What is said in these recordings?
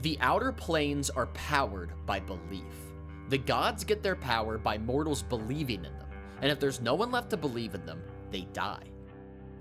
The Outer Planes are powered by belief. The gods get their power by mortals believing in them, and if there's no one left to believe in them, they die.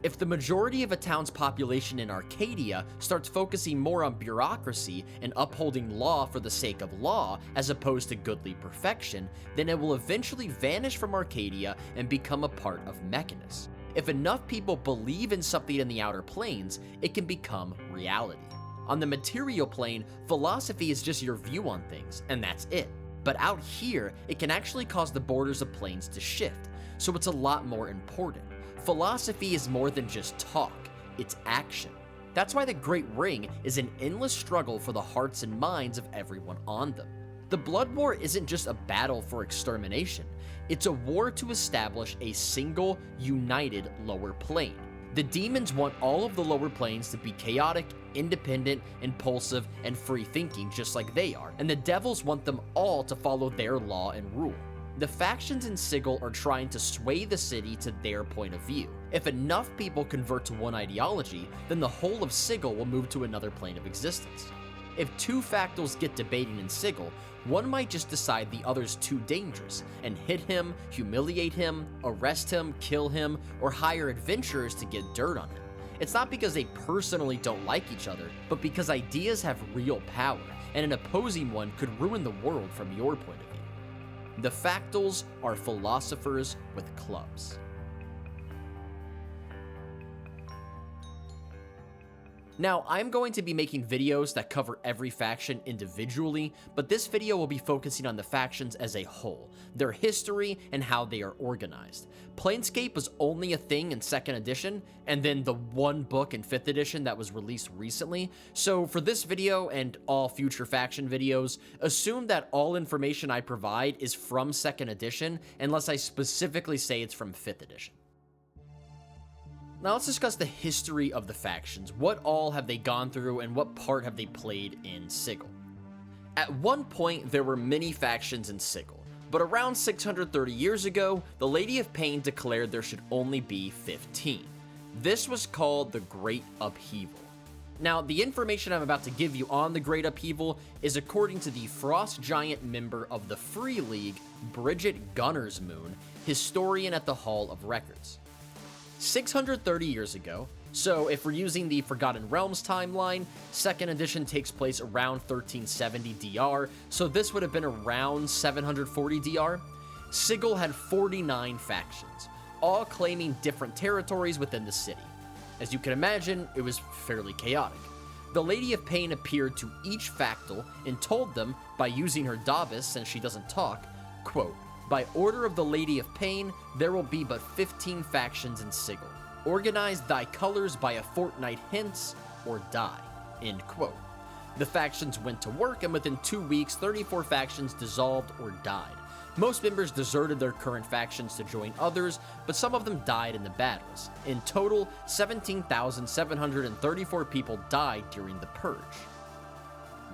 If the majority of a town's population in Arcadia starts focusing more on bureaucracy and upholding law for the sake of law as opposed to goodly perfection, then it will eventually vanish from Arcadia and become a part of Mechanus. If enough people believe in something in the Outer Planes, it can become reality. On the material plane, philosophy is just your view on things, and that's it. But out here, it can actually cause the borders of planes to shift, so it's a lot more important. Philosophy is more than just talk, it's action. That's why the Great Ring is an endless struggle for the hearts and minds of everyone on them. The Blood War isn't just a battle for extermination, it's a war to establish a single, united lower plane. The demons want all of the lower planes to be chaotic, independent, impulsive, and free-thinking just like they are, and the devils want them all to follow their law and rule. The factions in Sigil are trying to sway the city to their point of view. If enough people convert to one ideology, then the whole of Sigil will move to another plane of existence. If two Factols get debating in Sigil, one might just decide the other's too dangerous and hit him, humiliate him, arrest him, kill him, or hire adventurers to get dirt on him. It's not because they personally don't like each other, but because ideas have real power, and an opposing one could ruin the world from your point of view. The Factals are philosophers with clubs. Now, I'm going to be making videos that cover every faction individually, but this video will be focusing on the factions as a whole, their history, and how they are organized. Planescape was only a thing in 2nd edition, and then the one book in 5th edition that was released recently, so for this video and all future faction videos, assume that all information I provide is from 2nd edition, unless I specifically say it's from 5th edition. Now let's discuss the history of the factions. What all have they gone through and what part have they played in Sigil? At one point, there were many factions in Sigil, but around 630 years ago, the Lady of Pain declared there should only be 15. This was called the Great Upheaval. Now, the information I'm about to give you on the Great Upheaval is according to the Frost Giant member of the Free League, Bridget Gunnersmoon, historian at the Hall of Records. 630 years ago, so if we're using the Forgotten Realms timeline, 2nd edition takes place around 1370 DR, so this would have been around 740 DR. Sigil had 49 factions, all claiming different territories within the city. As you can imagine, it was fairly chaotic. The Lady of Pain appeared to each Factol and told them, by using her Davis since she doesn't talk, quote, "By order of the Lady of Pain, there will be but 15 factions in Sigil. Organize thy colors by a fortnight hence, or die." End quote. The factions went to work, and within 2 weeks, 34 factions dissolved or died. Most members deserted their current factions to join others, but some of them died in the battles. In total, 17,734 people died during the Purge.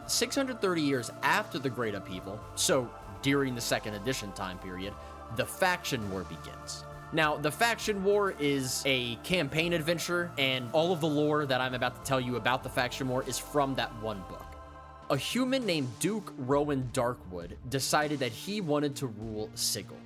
630 years after the Great Upheaval, so during the 2nd edition time period, the Faction War begins. Now, the Faction War is a campaign adventure, and all of the lore that I'm about to tell you about the Faction War is from that one book. A human named Duke Rowan Darkwood decided that he wanted to rule Sigil.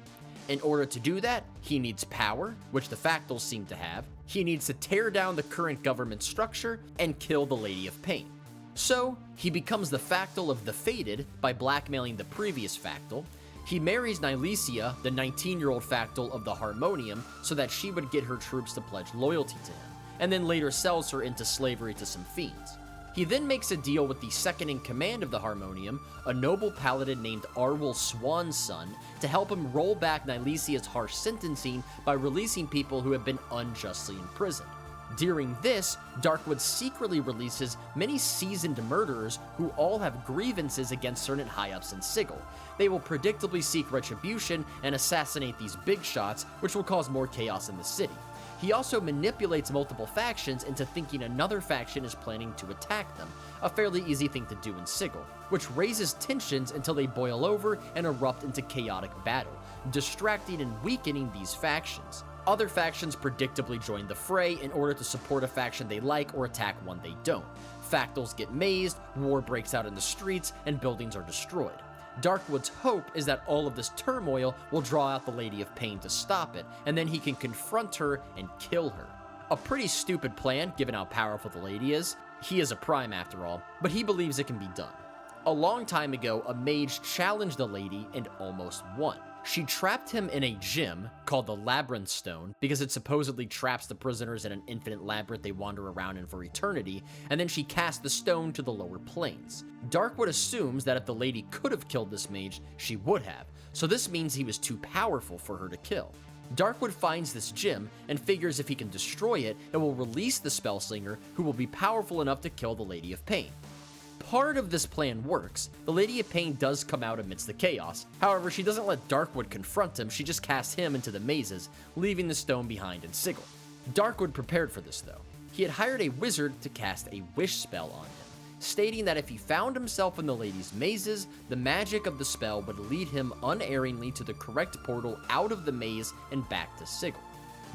In order to do that, he needs power, which the Factals seem to have. He needs to tear down the current government structure and kill the Lady of Pain. So, he becomes the Factol of the Fated by blackmailing the previous Factol. He marries Nylesia, the 19-year-old Factol of the Harmonium, so that she would get her troops to pledge loyalty to him, and then later sells her into slavery to some fiends. He then makes a deal with the second-in-command of the Harmonium, a noble paladin named Arwel Swanson, to help him roll back Nylesia's harsh sentencing by releasing people who have been unjustly imprisoned. During this, Darkwood secretly releases many seasoned murderers who all have grievances against certain high-ups in Sigil. They will predictably seek retribution and assassinate these big shots, which will cause more chaos in the city. He also manipulates multiple factions into thinking another faction is planning to attack them, a fairly easy thing to do in Sigil, which raises tensions until they boil over and erupt into chaotic battle, distracting and weakening these factions. Other factions predictably join the fray in order to support a faction they like or attack one they don't. Factols get mazed, war breaks out in the streets, and buildings are destroyed. Darkwood's hope is that all of this turmoil will draw out the Lady of Pain to stop it, and then he can confront her and kill her. A pretty stupid plan, given how powerful the lady is. He is a prime after all, but he believes it can be done. A long time ago, a mage challenged the lady and almost won. She trapped him in a gym called the Labyrinth Stone because it supposedly traps the prisoners in an infinite labyrinth they wander around in for eternity, and then she cast the stone to the lower planes. Darkwood assumes that if the lady could have killed this mage, she would have, so this means he was too powerful for her to kill. Darkwood finds this gym and figures if he can destroy it, it will release the Spellslinger, who will be powerful enough to kill the Lady of Pain. Part of this plan works. The Lady of Pain does come out amidst the chaos. However, she doesn't let Darkwood confront him, she just casts him into the mazes, leaving the stone behind in Sigil. Darkwood prepared for this though. He had hired a wizard to cast a wish spell on him, stating that if he found himself in the lady's mazes, the magic of the spell would lead him unerringly to the correct portal out of the maze and back to Sigil.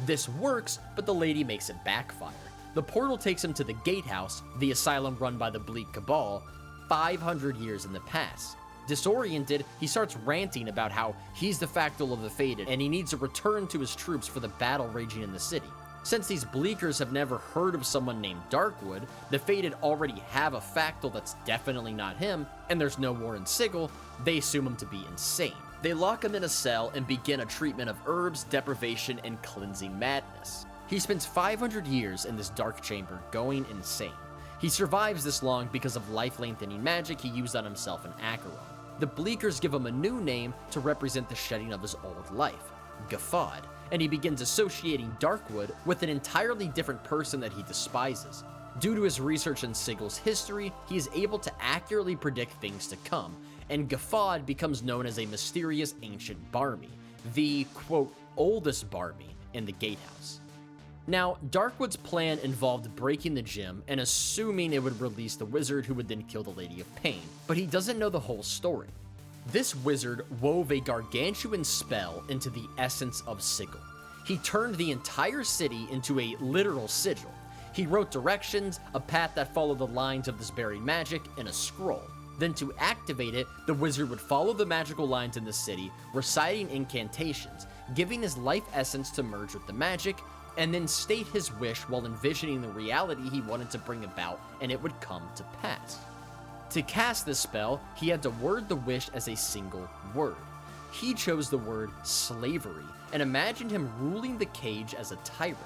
This works, but the lady makes it backfire. The portal takes him to the Gatehouse, the asylum run by the Bleak Cabal, 500 years in the past. Disoriented, he starts ranting about how he's the Factol of the Fated and he needs to return to his troops for the battle raging in the city. Since these Bleakers have never heard of someone named Darkwood, the Fated already have a Factol that's definitely not him, and there's no war in Sigil, they assume him to be insane. They lock him in a cell and begin a treatment of herbs, deprivation, and cleansing madness. He spends 500 years in this dark chamber going insane. He survives this long because of life-lengthening magic he used on himself in Acheron. The Bleakers give him a new name to represent the shedding of his old life, Gaffad, and he begins associating Darkwood with an entirely different person that he despises. Due to his research in Sigil's history, he is able to accurately predict things to come, and Gaffad becomes known as a mysterious ancient Barmy, the, quote, oldest Barmy in the Gatehouse. Now, Darkwood's plan involved breaking the gym and assuming it would release the wizard who would then kill the Lady of Pain, but he doesn't know the whole story. This wizard wove a gargantuan spell into the essence of Sigil. He turned the entire city into a literal sigil. He wrote directions, a path that followed the lines of this buried magic, and a scroll. Then to activate it, the wizard would follow the magical lines in the city, reciting incantations, giving his life essence to merge with the magic, and then state his wish while envisioning the reality he wanted to bring about, and it would come to pass. To cast this spell, he had to word the wish as a single word. He chose the word slavery, and imagined him ruling the cage as a tyrant.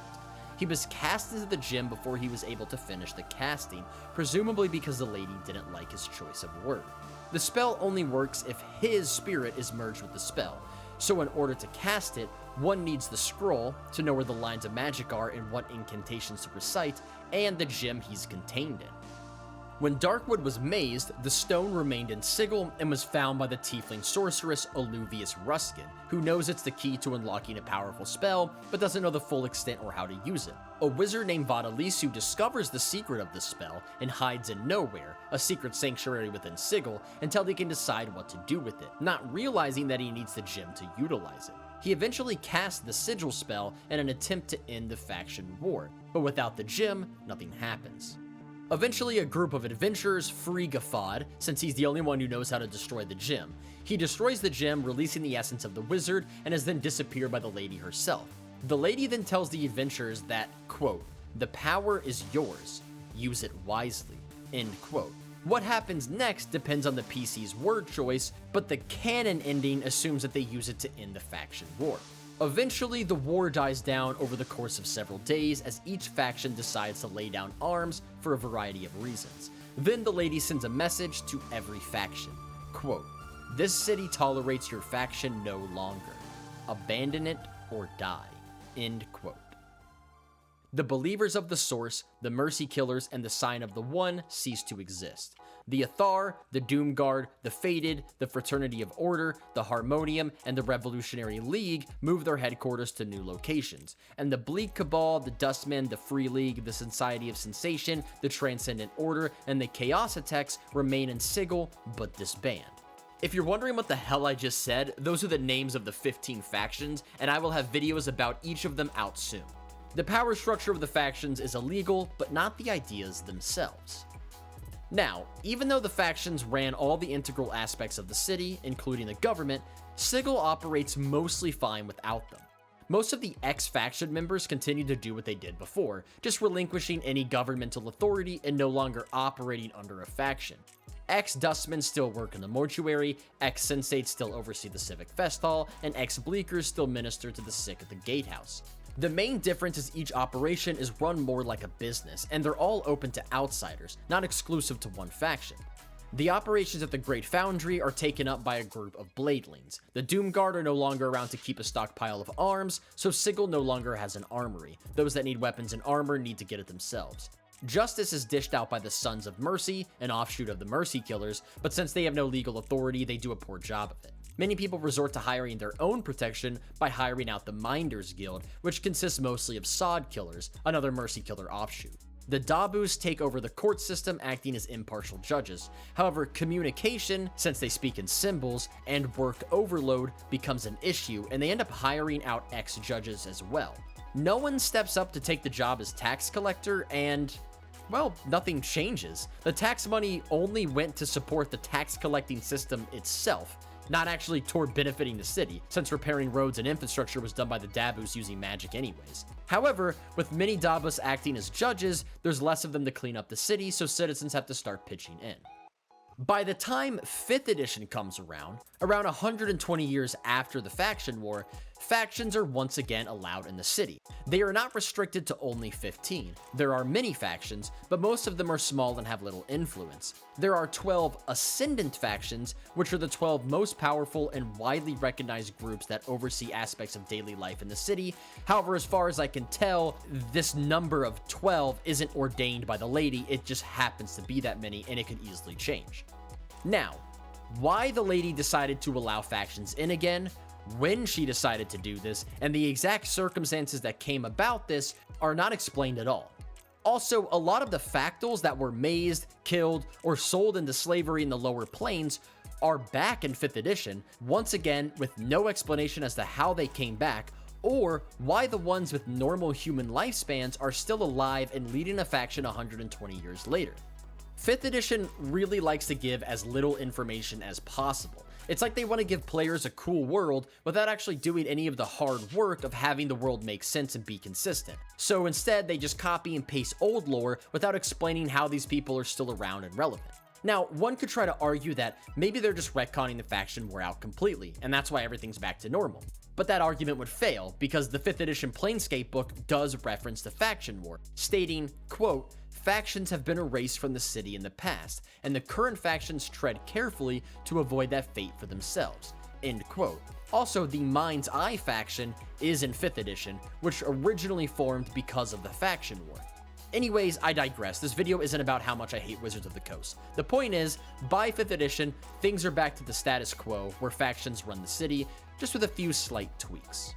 He was cast into the gym before he was able to finish the casting, presumably because the lady didn't like his choice of word. The spell only works if his spirit is merged with the spell, so in order to cast it, one needs the scroll to know where the lines of magic are and what incantations to recite, and the gym he's contained in. When Darkwood was mazed, the stone remained in Sigil and was found by the tiefling sorceress Alluvius Ruskin, who knows it's the key to unlocking a powerful spell, but doesn't know the full extent or how to use it. A wizard named Vadalisu discovers the secret of the spell and hides in Nowhere, a secret sanctuary within Sigil, until he can decide what to do with it, not realizing that he needs the gem to utilize it. He eventually casts the Sigil spell in an attempt to end the faction war, but without the gem, nothing happens. Eventually, a group of adventurers free Gaffad, since he's the only one who knows how to destroy the gem. He destroys the gem, releasing the essence of the wizard, and is then disappeared by the lady herself. The lady then tells the adventurers that, quote, "The power is yours. Use it wisely," end quote. What happens next depends on the PC's word choice, but the canon ending assumes that they use it to end the faction war. Eventually, the war dies down over the course of several days as each faction decides to lay down arms for a variety of reasons. Then the lady sends a message to every faction. Quote, "This city tolerates your faction no longer. Abandon it or die." End quote. The believers of the Source, the Mercy Killers, and the Sign of the One cease to exist. The Athar, the Doomguard, the Fated, the Fraternity of Order, the Harmonium, and the Revolutionary League move their headquarters to new locations, and the Bleak Cabal, the Dustmen, the Free League, the Society of Sensation, the Transcendent Order, and the Chaositecs remain in Sigil, but disband. If you're wondering what the hell I just said, those are the names of the 15 factions, and I will have videos about each of them out soon. The power structure of the factions is illegal, but not the ideas themselves. Now, even though the factions ran all the integral aspects of the city, including the government, Sigil operates mostly fine without them. Most of the ex-faction members continue to do what they did before, just relinquishing any governmental authority and no longer operating under a faction. Ex-dustmen still work in the mortuary, ex-sensates still oversee the civic fest hall, and ex-bleakers still minister to the sick at the gatehouse. The main difference is each operation is run more like a business, and they're all open to outsiders, not exclusive to one faction. The operations at the Great Foundry are taken up by a group of bladelings. The Doomguard are no longer around to keep a stockpile of arms, so Sigil no longer has an armory. Those that need weapons and armor need to get it themselves. Justice is dished out by the Sons of Mercy, an offshoot of the Mercy Killers, but since they have no legal authority, they do a poor job of it. Many people resort to hiring their own protection by hiring out the Minders Guild, which consists mostly of Sod Killers, another Mercy Killer offshoot. The Dabus take over the court system, acting as impartial judges. However, communication, since they speak in symbols, and work overload becomes an issue, and they end up hiring out ex-judges as well. No one steps up to take the job as tax collector, and well, nothing changes. The tax money only went to support the tax collecting system itself, not actually toward benefiting the city, since repairing roads and infrastructure was done by the Dabus using magic anyways. However, with many Dabus acting as judges, there's less of them to clean up the city, so citizens have to start pitching in. By the time 5th edition comes around 120 years after the faction war, factions are once again allowed in the city. They are not restricted to only 15. There are many factions, but most of them are small and have little influence. There are 12 Ascendant factions, which are the 12 most powerful and widely recognized groups that oversee aspects of daily life in the city. However, as far as I can tell, this number of 12 isn't ordained by the lady, it just happens to be that many, and it could easily change. Now, why the lady decided to allow factions in again, when she decided to do this, and the exact circumstances that came about this are not explained at all. Also, a lot of the Factols that were mazed, killed, or sold into slavery in the lower planes are back in 5th edition, once again with no explanation as to how they came back, or why the ones with normal human lifespans are still alive and leading a faction 120 years later. 5th edition really likes to give as little information as possible. It's like they want to give players a cool world without actually doing any of the hard work of having the world make sense and be consistent. So instead, they just copy and paste old lore without explaining how these people are still around and relevant. Now, one could try to argue that maybe they're just retconning the faction war out completely, and that's why everything's back to normal. But that argument would fail, because the 5th edition Planescape book does reference the faction war, stating, quote, "Factions have been erased from the city in the past, and the current factions tread carefully to avoid that fate for themselves." End quote. Also, the Mind's Eye faction is in 5th edition, which originally formed because of the faction war. Anyways, I digress. This video isn't about how much I hate Wizards of the Coast. The point is, by 5th edition, things are back to the status quo, where factions run the city, just with a few slight tweaks.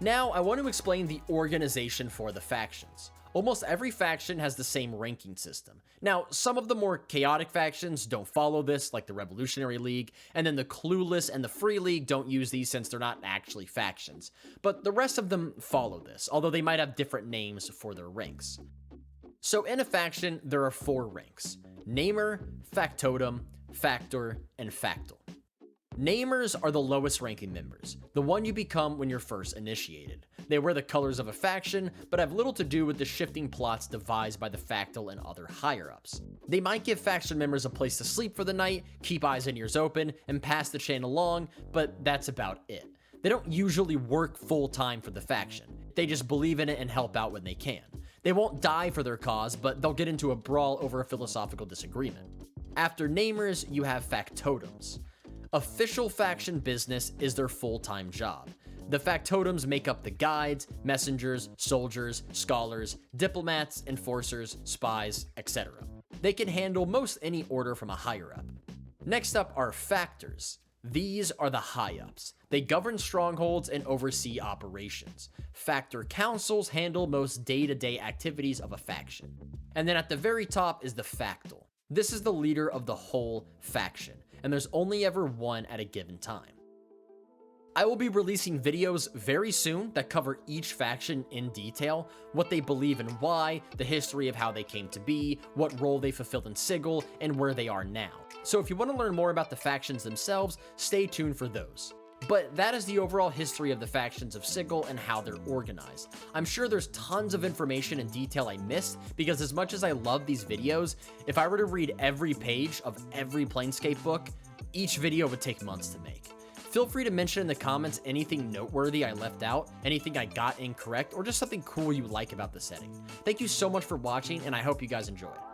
Now, I want to explain the organization for the factions. Almost every faction has the same ranking system. Now, some of the more chaotic factions don't follow this, like the Revolutionary League, and then the Clueless and the Free League don't use these since they're not actually factions. But the rest of them follow this, although they might have different names for their ranks. So in a faction, there are 4 ranks: Namer, Factotum, Factor, and Factol. Namers are the lowest ranking members, the one you become when you're first initiated. They wear the colors of a faction, but have little to do with the shifting plots devised by the Factol and other higher-ups. They might give faction members a place to sleep for the night, keep eyes and ears open, and pass the chain along, but that's about it. They don't usually work full-time for the faction. They just believe in it and help out when they can. They won't die for their cause, but they'll get into a brawl over a philosophical disagreement. After Namers, you have Factotums. Official faction business is their full-time job. The Factotums make up the guides, messengers, soldiers, scholars, diplomats, enforcers, spies, etc. They can handle most any order from a higher-up. Next up are Factors. These are the high-ups. They govern strongholds and oversee operations. Factor councils handle most day-to-day activities of a faction. And then at the very top is the Factol. This is the leader of the whole faction, and there's only ever one at a given time. I will be releasing videos very soon that cover each faction in detail, what they believe and why, the history of how they came to be, what role they fulfilled in Sigil, and where they are now. So if you want to learn more about the factions themselves, stay tuned for those. But that is the overall history of the Factions of Sigil and how they're organized. I'm sure there's tons of information and detail I missed, because as much as I love these videos, if I were to read every page of every Planescape book, each video would take months to make. Feel free to mention in the comments anything noteworthy I left out, anything I got incorrect, or just something cool you like about the setting. Thank you so much for watching, and I hope you guys enjoyed.